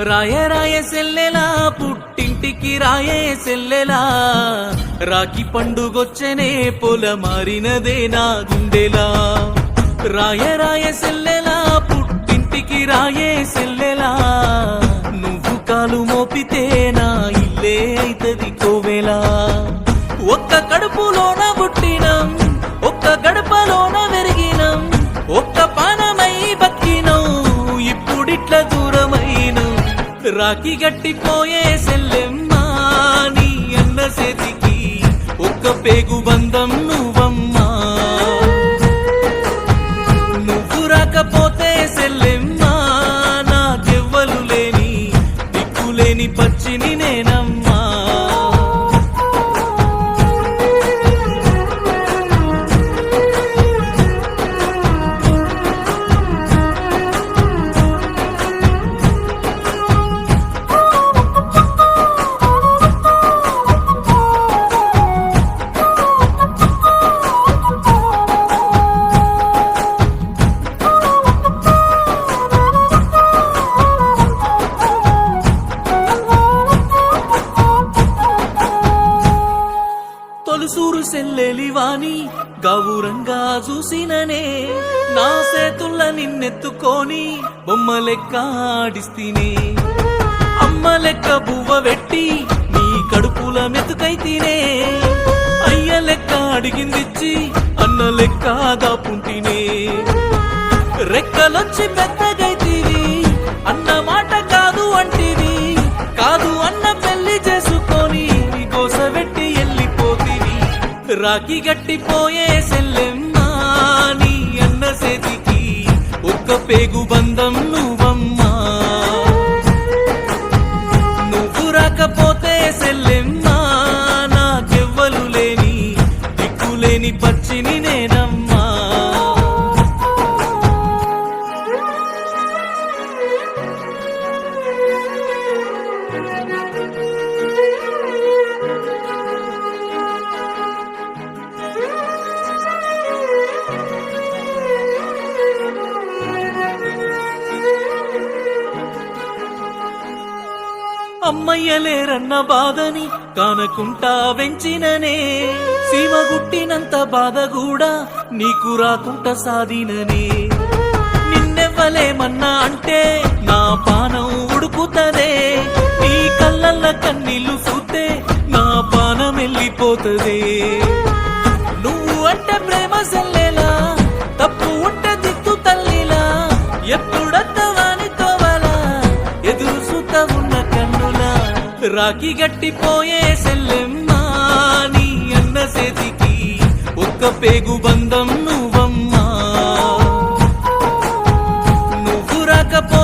రాయే రాయే సెల్లెలా పుట్టింటికి రాయే సెల్లెలా రాఖీ పండుగొచ్చనే పొల మారినదే నా గుండెలా రాయే రాయే సెల్లెలా పుట్టింటికి రాయే సెల్లెలా నువ్వు కాలు మోపితే నా ఇల్లే అయితది కోవెలా ఒక్క కడుపులోన పుట్టినం ఒక్క గడపలోన వెరిగినం ఒక్క పానమై బతికినం ఇప్పుడిట్ల దూరమైనం రాఖీ గట్టిపోయే సెల్లెమ్మా నీ అన్న చేతికి ఒక్క పేగు బంధం నువ్వమ్మా నువ్వు రాకపోతే సెల్లెమ్మా నాకెవ్వలు లేని దిక్కులేని పచ్చిని నేనమ్మా తొలుసూరు సెల్లెలివాని గౌరంగా చూసిననే నా సేతుల్ల నిన్నెత్తుకొని బొమ్మ లెక్క ఆడిస్తీనే అమ్మ లెక్క బువ్వ వెట్టి నీ కడుపుల మెతుకైతీనే అయ్య లెక్క అడిగిందిచ్చి అన్న లెక్క దాపుంటినే రెక్కలొచ్చి పెద్దగైతీవి అన్న మాట కాదు అంటివి కాదు అన్న పెళ్లి చేసుకొని గోసబెట్టి రాఖీ గట్టిపోయే సెల్లెమ్మా నీ అన్న చేతికి ఒక్క పేగు బంధం నువ్వమ్మా నువ్వు రాకపోతే సెల్లెమ్మా నాకెవ్వలు లేని దిక్కులేని పచ్చిని నేనమ్మా అమ్మయ్యలేరన్న బాధని కానకుంటా వెంచిననే సీమగుట్టినంత బాధ కూడా నీకు రాకుంట సాధిననే నిన్నెవ్వలేమన్నా అంటే నా పానం ఉడుకుతదే నీ కళ్ళల్ల కన్నీళ్లు చూస్తే నా పానం వెళ్ళిపోతదే నువ్వు అంటే ప్రేమ సెల్లెలా తప్పు ఉంటే దిక్కు తల్లిలా ఎప్పుడత్తవాని తోవలా ఎదురు చూత ఉన్న రాఖీ గట్టిపోయే సెల్లెమ్మా నీ అన్న చేతికి ఒక్క పేగు బంధం నువ్వమ్మా నువ్వు రాకపోతే